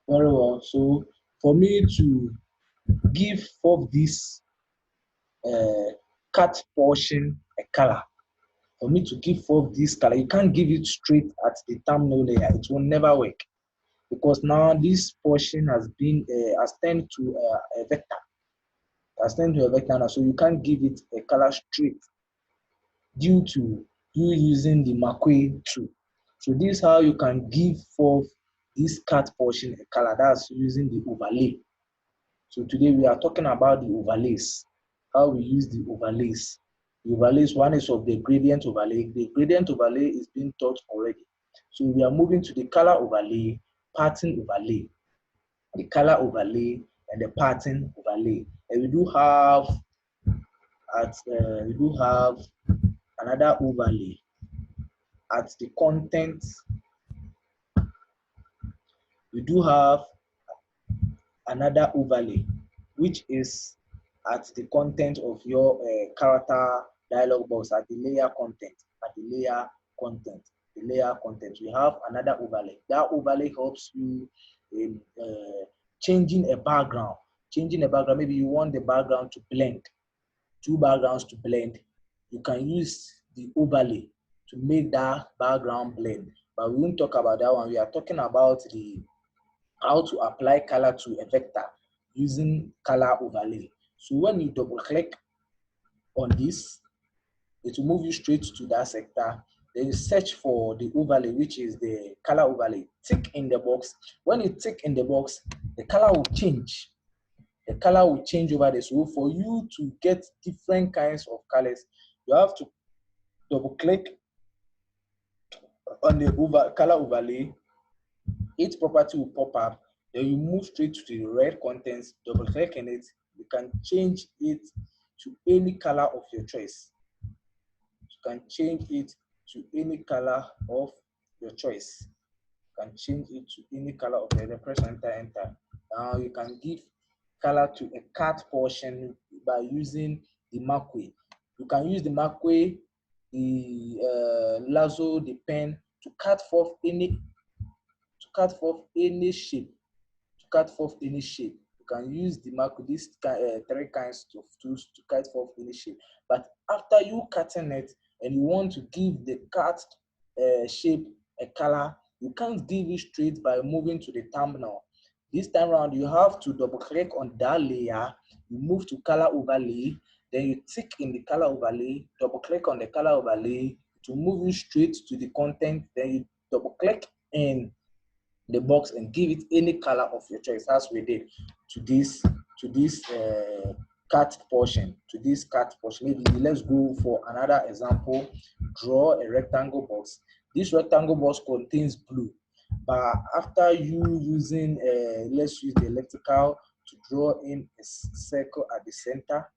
Very well. So for me to give forth this uh, cut portion a color, for me to give forth this color, you can't give it straight at the thumbnail layer. It will never work because now this portion has turned to a vector. Has turned to a vector now, so you can't give it a color straight due to you using the Macquarie tool. So this is how you can give forth this cut portion a color. That's using the overlay. So today we are talking about the overlays, how we use the overlays. The overlays, one is of the gradient overlay. The gradient overlay is being taught already. So we are moving to the color overlay, pattern overlay, the color overlay, and the pattern overlay. And we do have another overlay at the content. We do have another overlay, which is at the content of your character dialog box, at the layer content, the layer content. We have another overlay. That overlay helps you in changing a background. Maybe you want the background to blend, two backgrounds to blend. You can use the overlay to make that background blend. But we won't talk about that one. We are talking about how to apply color to a vector using color overlay. So when you double click on this, it will move you straight to that sector. Then you search for the overlay, which is the color overlay. Tick in the box. When you tick in the box, the color will change. The color will change over there. So for you to get different kinds of colors, you have to double click on the color overlay. Each property will pop up. Then you move straight to the red contents, double click on it. You can change it to any color of your choice. You can change it to any color of your choice. You can change it to any color of your press enter. Now you can give color to a cut portion by using the Macquarie. You can use the Macquarie, the lasso, the pen to cut forth any shape. You can use the macro, these three kinds of tools to cut forth any shape. But after you cutting it and you want to give the cut shape a color, you can't give it straight by moving to the thumbnail. This time around, you have to double click on that layer, you move to color overlay, then you tick in the color overlay, double click on the color overlay to move you straight to the content, then you double click in the box and give it any color of your choice, as we did to this cut portion. Maybe let's go for another example. Draw a rectangle box. This rectangle box contains blue, but after you using let's use the elliptical to draw in a circle at the center,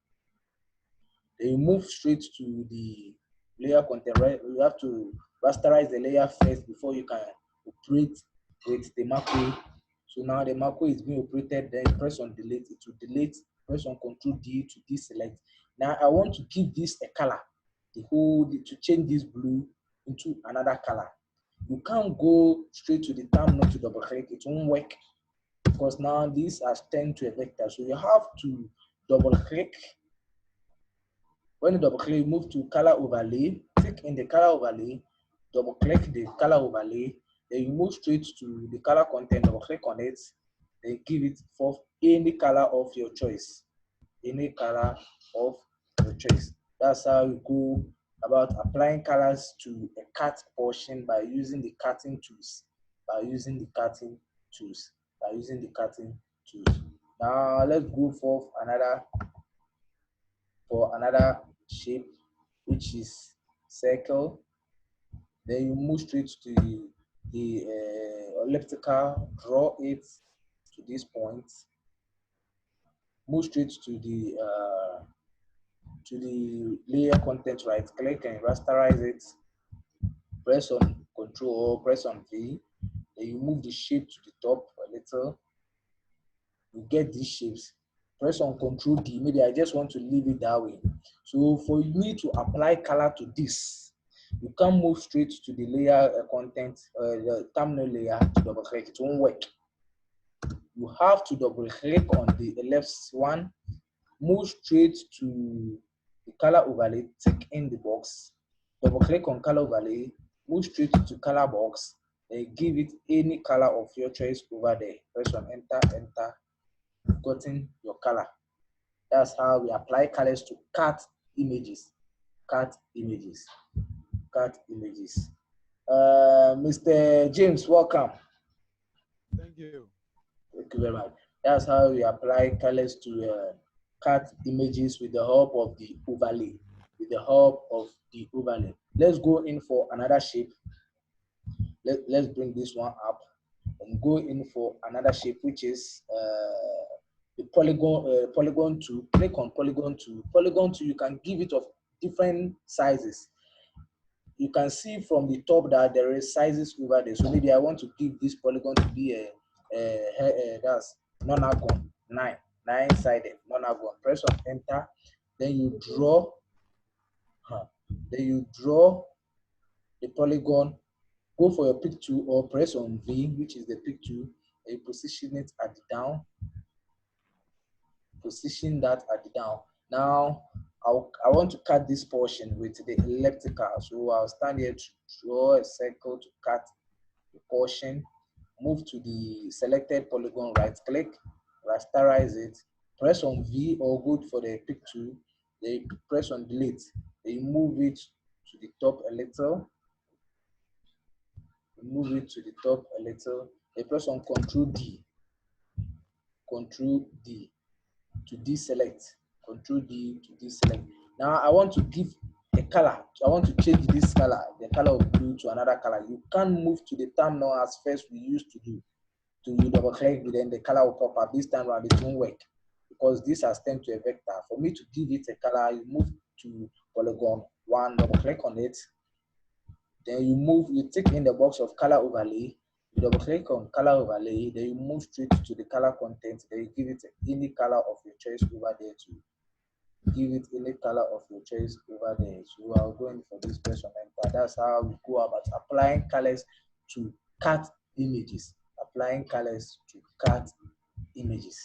then you move straight to the layer content. Right, you have to rasterize the layer first before you can operate with the macro. So now the macro is being operated, then you press on delete, it will delete, press on Ctrl D to deselect. Now I want to give this a color, to change this blue into another color. You can't go straight to the thumbnail to double click, it won't work because now this has turned to a vector. So you have to double click. When you double click, move to color overlay, click in the color overlay, double click the color overlay, then you move straight to the color content, double click on it, then give it for any color of your choice. Any color of your choice. That's how you go about applying colors to a cut portion by using the cutting tools. Now let's go for another shape, which is circle. Then you move straight to the elliptical, draw it to this point, move straight to the layer content, right click and rasterize it, press on Control or press on V, then you move the shape to the top a little, you get these shapes. Press on Control D. Maybe I just want to leave it that way. So for me to apply color to this, you can't move straight to the layer content, the thumbnail layer to double click. It won't work. you have to double click on the left one, move straight to the color overlay, tick in the box, double click on color overlay, move straight to color box, and give it any color of your choice over there. Press on enter, gotten your color. That's how we apply colors to cut images. Cut images. Cut images. Mr. James, welcome. Thank you. Thank you very much. That's how we apply colors to cut images with the help of the overlay. With the help of the overlay. Let's go in for another shape. Let's bring this one up and go in for another shape, which is the polygon 2. Click on polygon 2. Polygon 2, you can give it of different sizes. You can see from the top that there is sizes over there. So maybe I want to give this polygon to be that's non-argon 9-sided non-argon. Press on enter, then you draw the polygon. Go for your pick tool or press on V, which is the pick tool, and you position it at the down. Position that at the down. Now I want to cut this portion with the elliptical. So I'll stand here to draw a circle to cut the portion. Move to the selected polygon, right click, rasterize it, press on V or go for the pick tool, then you press on delete, then you move it to the top a little, move it to the top a little, then press on Control D to deselect, Control D to deselect. Now I want to give a color. I want to change this color, the color of blue, to another color. You can't move to the thumbnail as first we used to do. To you double click, then the color will pop up. This time around it won't work because this has turned to a vector. For me to give it a color, you move to polygon 1, double click on it. Then you tick in the box of color overlay. You double click on color overlay, then you move straight to the color content. Then you give it any color of your choice over there too. Give it any color of your choice over there. So I'll go in for this person enter. That's how we go about applying colors to cut images. Applying colors to cut images.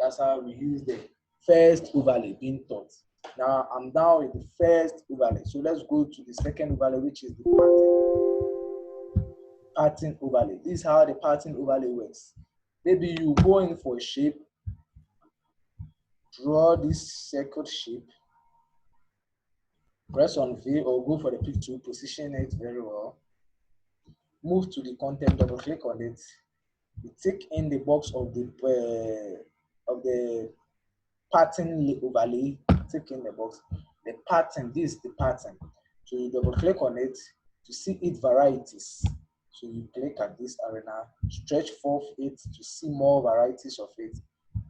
That's how we use the first overlay being taught. Now I'm down with the first overlay. So let's go to the second overlay, which is the pattern overlay. This is how the pattern overlay works. Maybe you go in for a shape, draw this circle shape, press on V or go for the pick tool, position it very well. Move to the content, double click on it. You tick in the box of the pattern overlay. Tick in the box. The pattern, this is the pattern. So you double click on it to see its varieties. So you click at this arena, stretch forth it to see more varieties of it.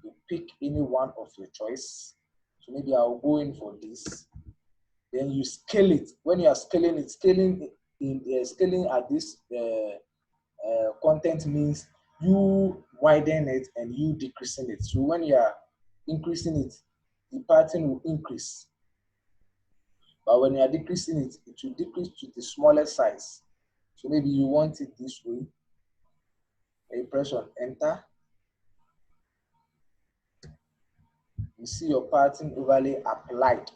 You pick any one of your choice. So maybe I'll go in for this. Then you scale it. When you are scaling it, scaling at this content means you widen it and you decreasing it. So when you are increasing it, the pattern will increase. But when you are decreasing it, it will decrease to the smallest size. So maybe you want it this way. You press on enter. You see your pattern overlay applied.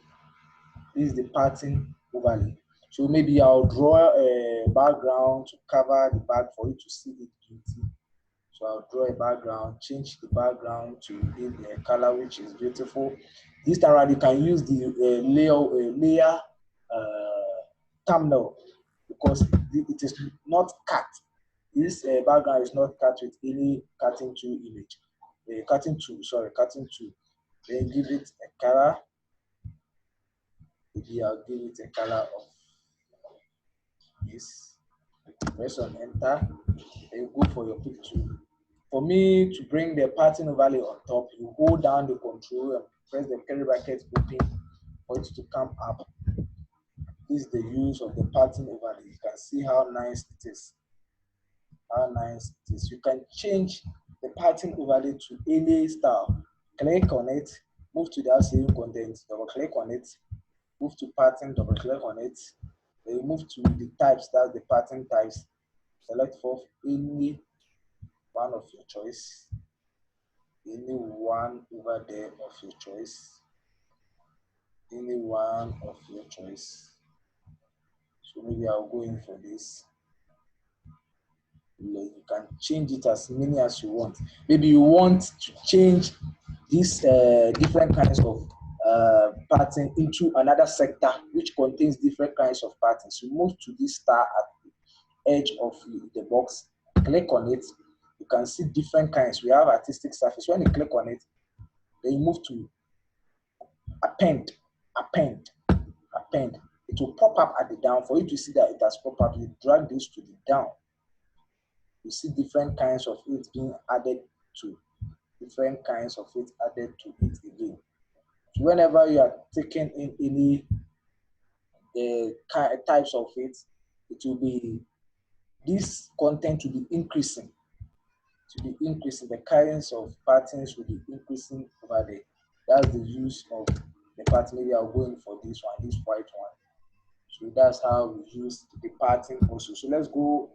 This is the pattern overlay. So maybe I'll draw a background to cover the back for you to see it beauty. So I'll draw a background, change the background to a color which is beautiful. This time around, you can use the layer thumbnail because it is not cut. This background is not cut with any cutting tool image. Cutting tool. Then give it a color. Maybe I'll give it a color of this. Press on enter. Then you go for your pick tool. For me to bring the pattern overlay on top, you hold down the control and press the curly bracket open for it to come up. This is the use of the pattern overlay. You can see how nice it is. How nice it is. You can change the pattern overlay to any style. Click on it, move to the saving content, double click on it, move to pattern, double click on it. Then you move to the types, that's the pattern types. Select for any one of your choice. any one over there of your choice, any one of your choice. So maybe I'll go in for this. You can change it as many as you want. Maybe you want to change these different kinds of pattern into another sector which contains different kinds of patterns. You move to this star at the edge of the box, click on it. You can see different kinds. We have artistic surface. When you click on it, then you move to append, append, append. It will pop up at the down. For you to see that it has popped up, you drag this to the down. You see different kinds of it being added to, different kinds of it added to it again. So whenever you are taking in any types of it, it will be, this content will be increasing. To be increasing, the kinds of patterns will be increasing over there. That's the use of the pattern. Maybe I'll go in for this one, this white one. So that's how we use the pattern also. So let's go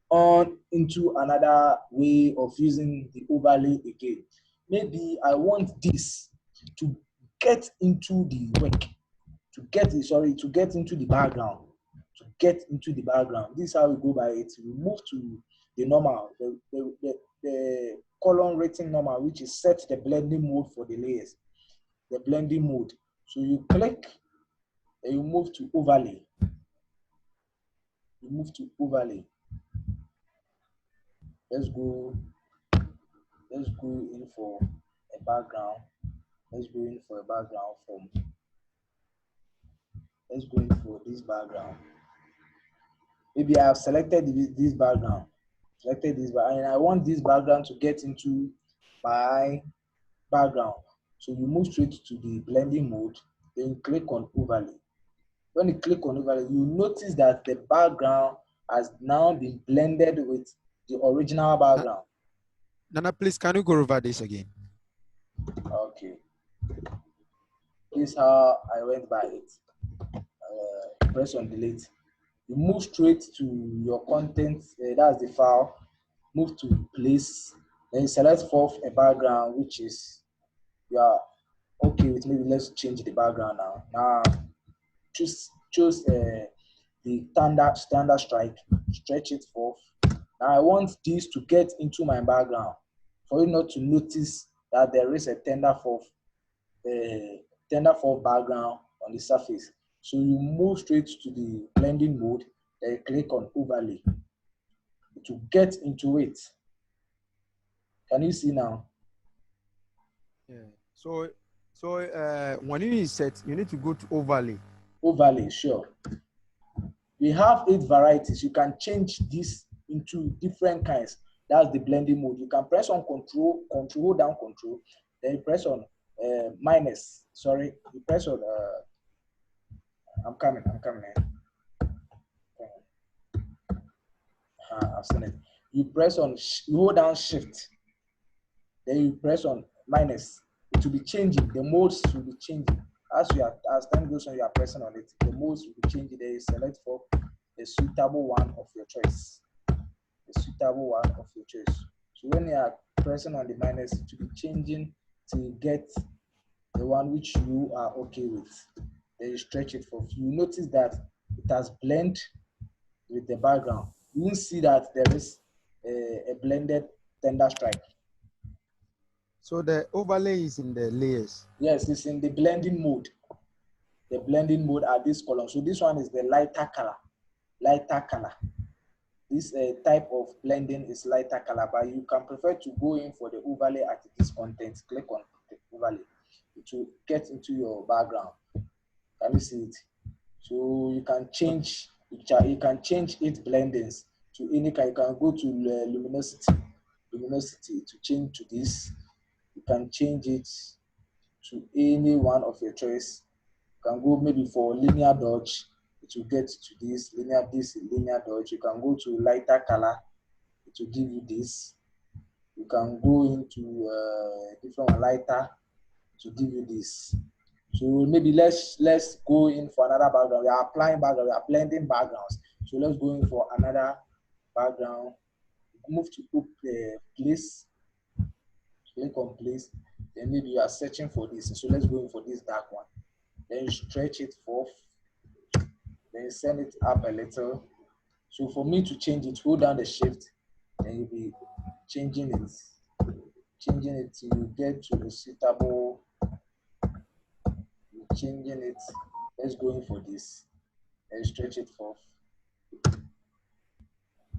on into another way of using the overlay again. Maybe I want this to get into the work, to get into the background, to get into the background. This is how we go by it. We move to the normal, the column rating normal, which is set the blending mode for the layers, the blending mode. So you click and you move to overlay. You move to overlay. Let's go in for a background. Let's go in for a background from, let's go in for this background. Maybe I have selected this background, and I want this background to get into my background. So you move straight to the blending mode, then you click on overlay. When you click on overlay, you notice that the background has now been blended with the original background. Nana, please, can you go over this again? Okay. This is how I went by it. Press on delete. You move straight to your content, that's the file. Move to place, then you select forth a background which is you are okay with. Maybe let's change the background now. Now choose the standard strike, stretch it forth. Now I want this to get into my background. For you not to notice that there is a tender forth background on the surface. So you move straight to the blending mode, then you click on overlay to get into it. Can you see now? Yeah. So when you need set, you need to go to overlay. Overlay, sure. We have 8 varieties. You can change this into different kinds. That's the blending mode. You can press on control, hold down control, then you press on minus. Sorry, you press on. I'm coming. I've seen it. You press on, you hold down shift, then you press on minus. It will be changing. The modes will be changing as time goes on. You are pressing on it. The modes will be changing. Then you select for a suitable one of your choice. A suitable one of your choice. So when you are pressing on the minus, it will be changing to get the one which you are okay with. Then you stretch it for. You notice that it has blended with the background. You will see that there is a blended tender stripe. So the overlay is in the layers. Yes, it's in the blending mode. The blending mode are this column. So this one is the lighter color. Lighter color. This type of blending is lighter color, but you can prefer to go in for the overlay at this content. Click on the overlay. It will get into your background. Can you see it? So you can change. You can change its blendings to any kind. You can go to luminosity to change to this. You can change it to any one of your choice. You can go maybe for linear dodge. It will get to this linear dodge. You can go to lighter color. It will give you this. You can go into different one, lighter to give you this. So maybe let's go in for another background. We are applying background. We are blending backgrounds. So let's go in for another background. Move to place. Click on place. Then maybe you are searching for this. So let's go in for this dark one. Then you stretch it forth. Then send it up a little. So for me to change it, hold down the shift. Then you'll be changing it till you get to the suitable. You're changing it. Let's go in for this. Then stretch it forth. You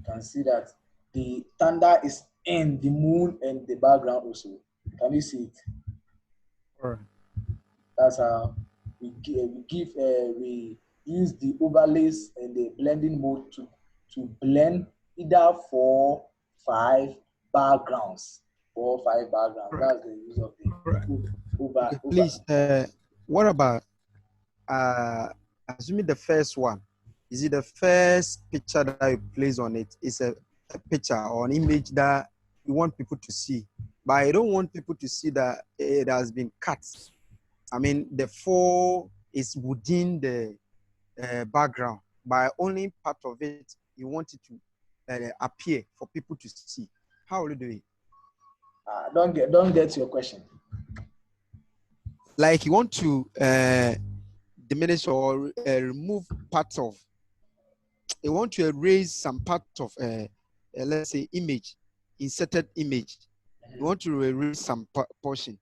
can see that the thunder is in the moon and the background also. Can you see it? All right. That's how we use the overlays and the blending mode to blend either 4, 5 backgrounds. 4, 5 backgrounds. All right. That's the use of the All right. over. Okay, please, what about assuming the first one? Is it the first picture that you place on it? Is a picture or an image that you want people to see, but I don't want people to see that it has been cut. I mean, the 4 is within the background, but only part of it you want it to appear for people to see. How will you do it? Don't get your question. Like you want to diminish or remove parts of, you want to erase some part of let's say image, inserted image. You want to erase some portion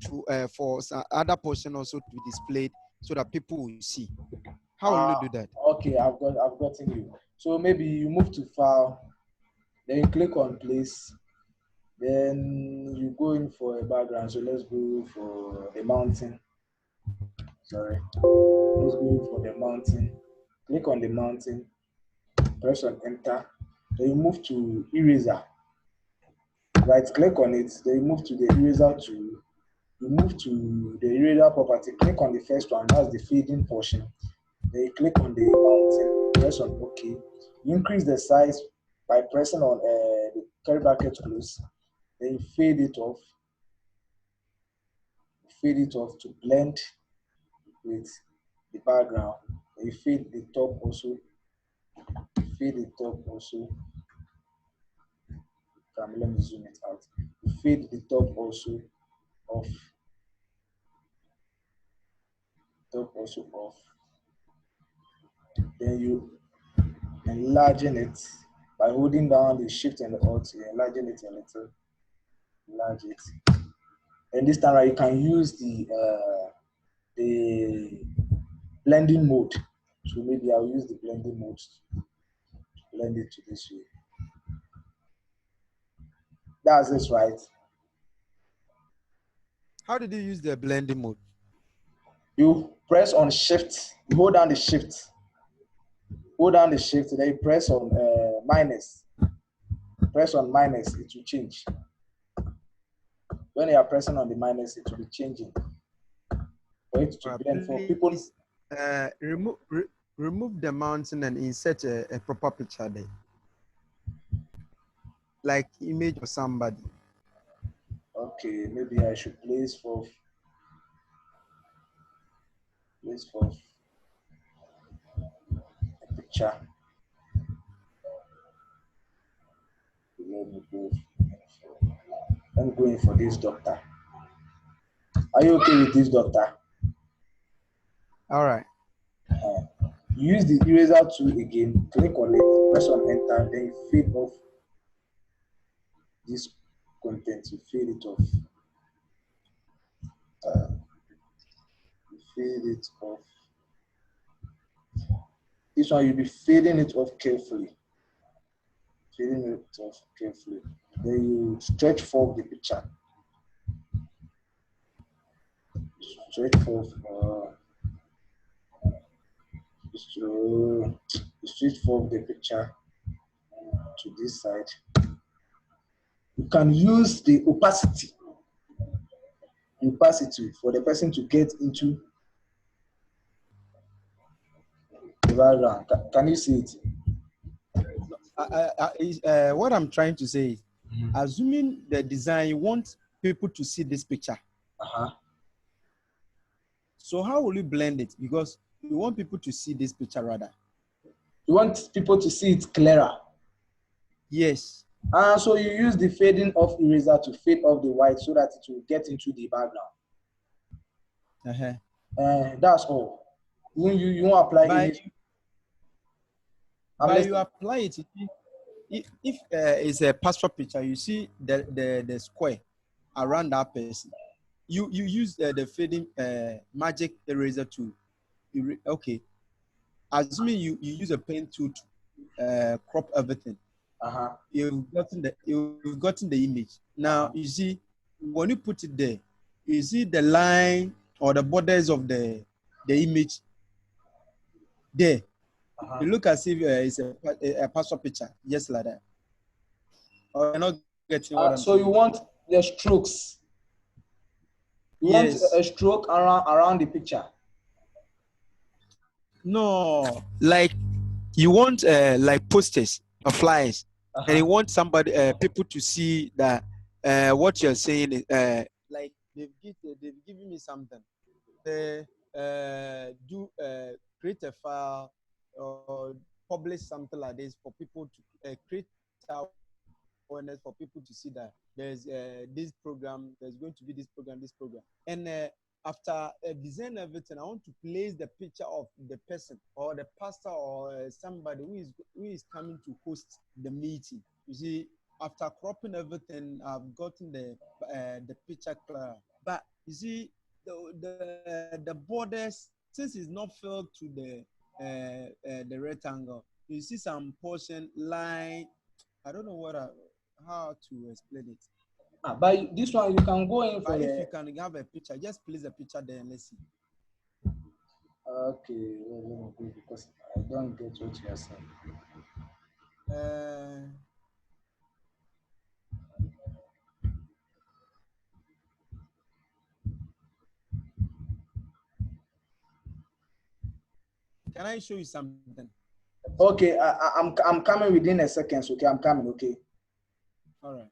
to for some other portion also to be displayed so that people will see. How will you do that? Okay, I've gotten you. So maybe you move to file, then you click on place, then you go in for a background. So let's go for the mountain. Sorry. Let's go in for the mountain. Click on the mountain, press on enter. Then you move to eraser. Right click on it, then you move to the eraser tool. You move to the eraser property, click on the first one, that's the fading portion. Then you click on the mountain, press on OK. You increase the size by pressing on the curly bracket close. Then you fade it off to blend with the background. Then you fade the top also. Let me zoom it out. You fade the top also off. Then you enlarging it by holding down the shift and the alt. You enlarging it a little. Enlarge it. And this time you can use the blending mode. So maybe I'll use the blending mode to blend it to this way. That's it, right? How did you use the blending mode? You press on shift, you hold down the shift. Then you press on minus. Press on minus, it will change. When you are pressing on the minus, it will be changing. For it to blend for people. Remove the mountain and insert a proper picture there, like image of somebody. Okay, maybe I should place for a picture. I'm going for this doctor. Are you okay with this doctor? All right. Use the eraser tool again, click on it, press on enter, then you fade off this content, you fade it off. This one you'll be fading it off carefully. Then you stretch forward the picture. Stretch forward the picture to this side. You can use the opacity for the person to get into the background. Can you see it? What I'm trying to say is, assuming the design, you want people to see this picture. So how will you blend it? Because you want people to see this picture rather. You want people to see it clearer? Yes. And so you use the fading off eraser to fade off the white so that it will get into the background. That's all. You won't apply image. But you apply it. If it's a passport picture, you see the square around that person. You use the fading magic eraser to okay. Assuming you use a pen tool to crop everything. You've gotten the image. Now you see when you put it there, you see the line or the borders of the image there. You look as if it's a passport picture, just like that. Or you're not getting what I'm So saying. you want the strokes. You want a stroke around the picture. No, like you want like posters or flyers, and you want somebody people to see that what you're saying is like they've given me something. They do create a file or publish something like this for people to create awareness for people to see that there's this program, there's going to be this program. And after design everything, I want to place the picture of the person or the pastor or somebody who is coming to host the meeting. You see, after cropping everything, I've gotten the picture clear. But you see, the borders, since it's not filled to the rectangle, you see some portion line. I don't know how to explain it. But this one you can go in for. But if you can have a picture, just place the picture there and let's see. Okay, let me go because I don't get what you're saying. Can I show you something? Okay, I'm coming within a second. Okay, I'm coming. Okay. All right.